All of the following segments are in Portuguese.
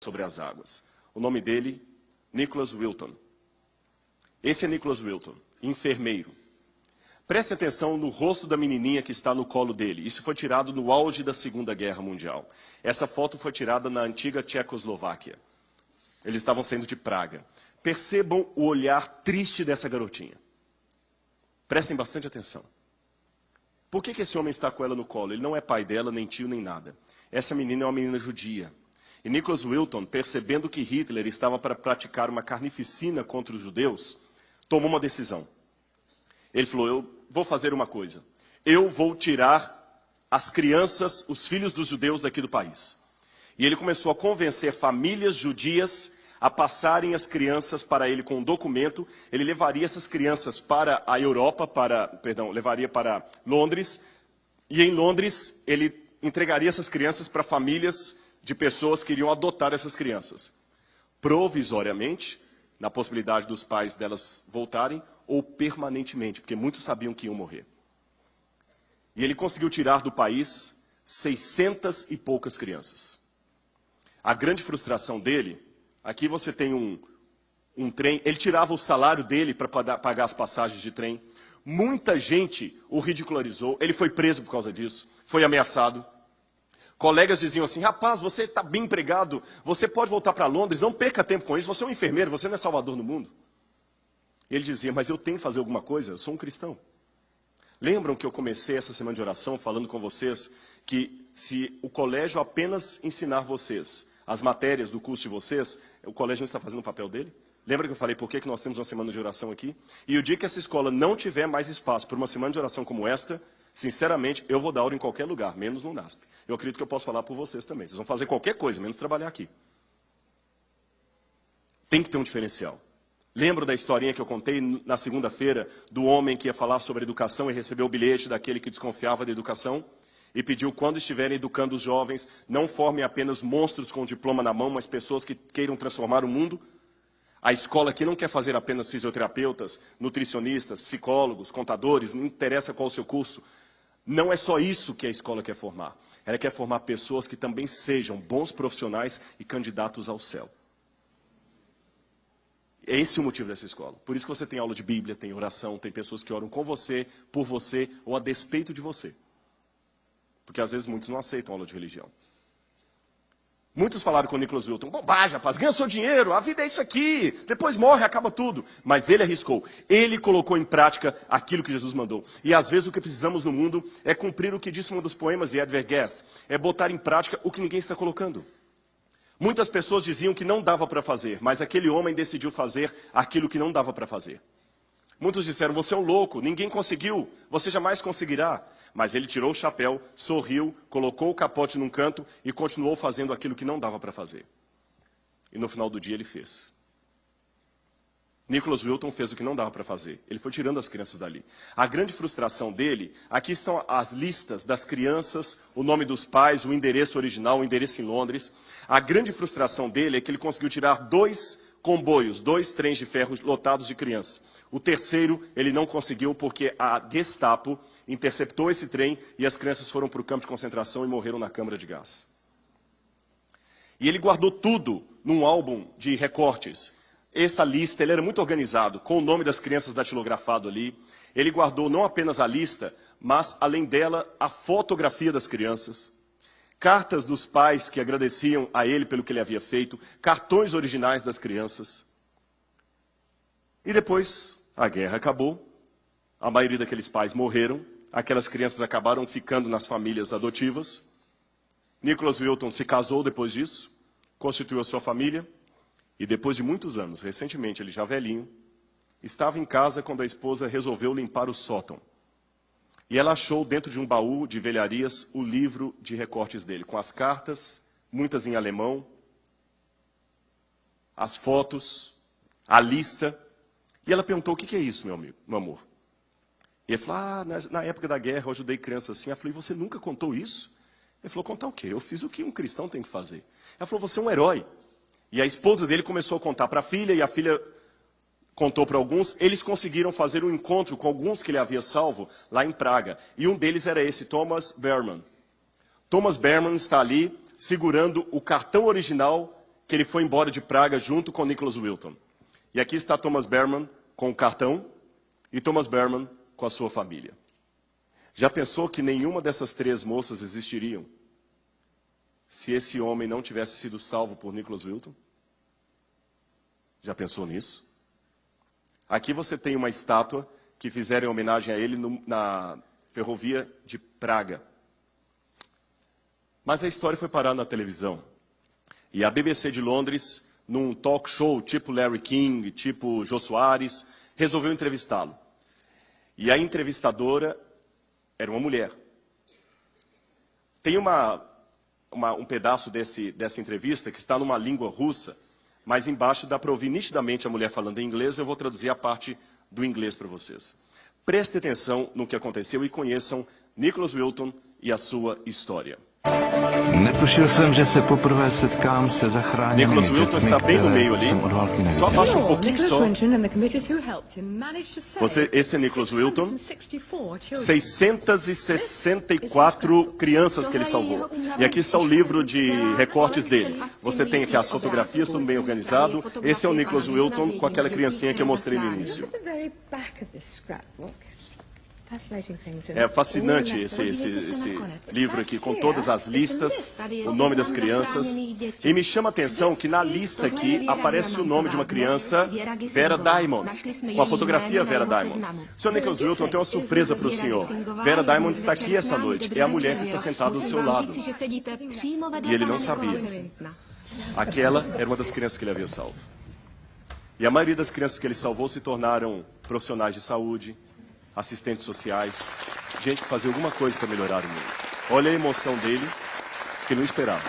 sobre as águas. O nome dele, Nicholas Wilton. Esse é Nicholas Wilton, enfermeiro. Preste atenção no rosto da menininha que está no colo dele. Isso foi tirado no auge da Segunda Guerra Mundial. Essa foto foi tirada na antiga Tchecoslováquia. Eles estavam saindo de Praga. Percebam o olhar triste dessa garotinha. Prestem bastante atenção. Por que esse homem está com ela no colo? Ele não é pai dela, nem tio, nem nada. Essa menina é uma menina judia. E Nicholas Wilton, percebendo que Hitler estava para praticar uma carnificina contra os judeus, tomou uma decisão. Ele falou, eu vou fazer uma coisa. Eu vou tirar as crianças, os filhos dos judeus daqui do país. E ele começou a convencer famílias judias a passarem as crianças para ele com um documento. Ele levaria essas crianças para a Europa, levaria para Londres. E em Londres, ele entregaria essas crianças para famílias de pessoas que iriam adotar essas crianças. Provisoriamente, na possibilidade dos pais delas voltarem, ou permanentemente, porque muitos sabiam que iam morrer. E ele conseguiu tirar do país 600 e poucas crianças. A grande frustração dele, aqui você tem um trem, ele tirava o salário dele para pagar as passagens de trem. Muita gente o ridicularizou, ele foi preso por causa disso, foi ameaçado. Colegas diziam assim, rapaz, você está bem empregado, você pode voltar para Londres, não perca tempo com isso, você é um enfermeiro, você não é salvador no mundo. Ele dizia, mas eu tenho que fazer alguma coisa, eu sou um cristão. Lembram que eu comecei essa semana de oração falando com vocês que se o colégio apenas ensinar vocês as matérias do curso de vocês, o colégio não está fazendo o papel dele? Lembra que eu falei por que nós temos uma semana de oração aqui? E o dia que essa escola não tiver mais espaço para uma semana de oração como esta, sinceramente, eu vou dar aula em qualquer lugar, menos no NASP. Eu acredito que eu posso falar por vocês também. Vocês vão fazer qualquer coisa, menos trabalhar aqui. Tem que ter um diferencial. Lembro da historinha que eu contei na segunda-feira do homem que ia falar sobre educação e recebeu o bilhete daquele que desconfiava da educação e pediu, quando estiverem educando os jovens, não formem apenas monstros com diploma na mão, mas pessoas que queiram transformar o mundo. A escola aqui não quer fazer apenas fisioterapeutas, nutricionistas, psicólogos, contadores, não interessa qual o seu curso. Não é só isso que a escola quer formar. Ela quer formar pessoas que também sejam bons profissionais e candidatos ao céu. É esse o motivo dessa escola. Por isso que você tem aula de Bíblia, tem oração, tem pessoas que oram com você, por você ou a despeito de você. Porque às vezes muitos não aceitam aula de religião. Muitos falaram com o Nicholas Wilton, bobagem, rapaz, ganha seu dinheiro, a vida é isso aqui, depois morre, acaba tudo. Mas ele arriscou, ele colocou em prática aquilo que Jesus mandou. E às vezes o que precisamos no mundo é cumprir o que disse um dos poemas de Edward Guest, é botar em prática o que ninguém está colocando. Muitas pessoas diziam que não dava para fazer, mas aquele homem decidiu fazer aquilo que não dava para fazer. Muitos disseram, você é um louco, ninguém conseguiu, você jamais conseguirá. Mas ele tirou o chapéu, sorriu, colocou o capote num canto e continuou fazendo aquilo que não dava para fazer. E no final do dia ele fez. Nicholas Wilton fez o que não dava para fazer. Ele foi tirando as crianças dali. A grande frustração dele, aqui estão as listas das crianças, o nome dos pais, o endereço original, o endereço em Londres. A grande frustração dele é que ele conseguiu tirar 2 comboios, 2 trens de ferro lotados de crianças. O terceiro ele não conseguiu porque a Gestapo interceptou esse trem e as crianças foram para o campo de concentração e morreram na câmara de gás. E ele guardou tudo num álbum de recortes. Essa lista, ele era muito organizado, com o nome das crianças datilografado ali. Ele guardou não apenas a lista, mas, além dela, a fotografia das crianças, cartas dos pais que agradeciam a ele pelo que ele havia feito, cartões originais das crianças. E depois, a guerra acabou, a maioria daqueles pais morreram, aquelas crianças acabaram ficando nas famílias adotivas. Nicholas Wilton se casou depois disso, constituiu a sua família, e depois de muitos anos, recentemente, ele já velhinho, estava em casa quando a esposa resolveu limpar o sótão. E ela achou dentro de um baú de velharias o livro de recortes dele, com as cartas, muitas em alemão, as fotos, a lista. E ela perguntou, o que é isso, meu amigo, meu amor? E ele falou, na época da guerra eu ajudei criança assim. Ela falou, e você nunca contou isso? Ele falou, contar o quê? Eu fiz o que um cristão tem que fazer. Ela falou, você é um herói. E a esposa dele começou a contar para a filha, e a filha contou para alguns. Eles conseguiram fazer um encontro com alguns que ele havia salvo lá em Praga. E um deles era esse, Thomas Berman. Thomas Berman está ali segurando o cartão original que ele foi embora de Praga junto com Nicholas Wilton. E aqui está Thomas Berman com o cartão e Thomas Berman com a sua família. Já pensou que nenhuma dessas 3 moças existiriam se esse homem não tivesse sido salvo por Nicholas Wilton? Já pensou nisso? Aqui você tem uma estátua que fizeram em homenagem a ele na ferrovia de Praga. Mas a história foi parar na televisão. E a BBC de Londres, num talk show tipo Larry King, tipo Jô Soares, resolveu entrevistá-lo. E a entrevistadora era uma mulher. Tem um pedaço dessa entrevista que está numa língua russa, mas embaixo dá para ouvir nitidamente a mulher falando em inglês. Eu vou traduzir a parte do inglês para vocês. Prestem atenção no que aconteceu e conheçam Nicholas Wilton e a sua história. Nicholas Wilton está bem no meio ali. Só abaixa um pouquinho só. Esse é Nicholas Wilton. 664 crianças que ele salvou. E aqui está o livro de recortes dele. Você tem aqui as fotografias, tudo bem organizado. Esse é o Nicholas Wilton com aquela criancinha que eu mostrei no início. É fascinante esse livro aqui, com todas as listas, o nome das crianças. E me chama a atenção que na lista aqui aparece o nome de uma criança, Vera Diamond, com a fotografia Vera Diamond. Sr. Nicholas Wilton, tem uma surpresa para o senhor. Vera Diamond está aqui essa noite, é a mulher que está sentada do seu lado. E ele não sabia. Aquela era uma das crianças que ele havia salvo. E a maioria das crianças que ele salvou se tornaram profissionais de saúde, assistentes sociais, gente que fazia alguma coisa para melhorar o mundo. Olha a emoção dele, que não esperava.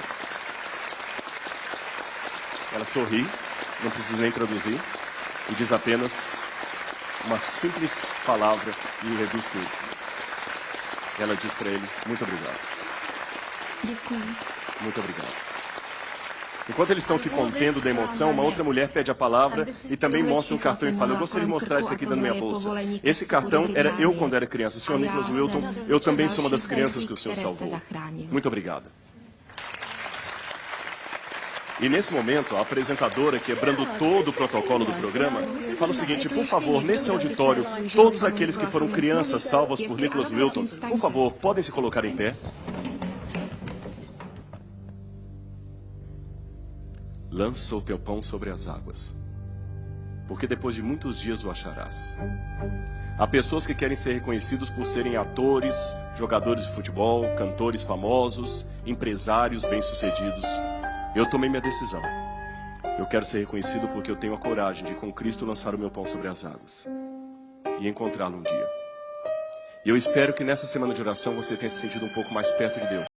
Ela sorri, não precisa nem traduzir, e diz apenas uma simples palavra e o reduz tudo. Ela diz para ele, muito obrigado. Muito obrigado. Enquanto eles estão se contendo da emoção, uma outra mulher pede a palavra e também mostra um cartão e fala, eu gostaria de mostrar isso aqui dentro da minha bolsa. Esse cartão era eu quando era criança. Sr. Nicholas Wilton, eu também sou uma das crianças que o senhor salvou. Muito obrigado. E nesse momento, a apresentadora, quebrando todo o protocolo do programa, fala o seguinte, por favor, nesse auditório, todos aqueles que foram crianças salvas por Nicholas Wilton, por favor, podem se colocar em pé. Lança o teu pão sobre as águas, porque depois de muitos dias o acharás. Há pessoas que querem ser reconhecidos por serem atores, jogadores de futebol, cantores famosos, empresários bem-sucedidos. Eu tomei minha decisão. Eu quero ser reconhecido porque eu tenho a coragem de, com Cristo, lançar o meu pão sobre as águas e encontrá-lo um dia. E eu espero que nessa semana de oração você tenha se sentido um pouco mais perto de Deus.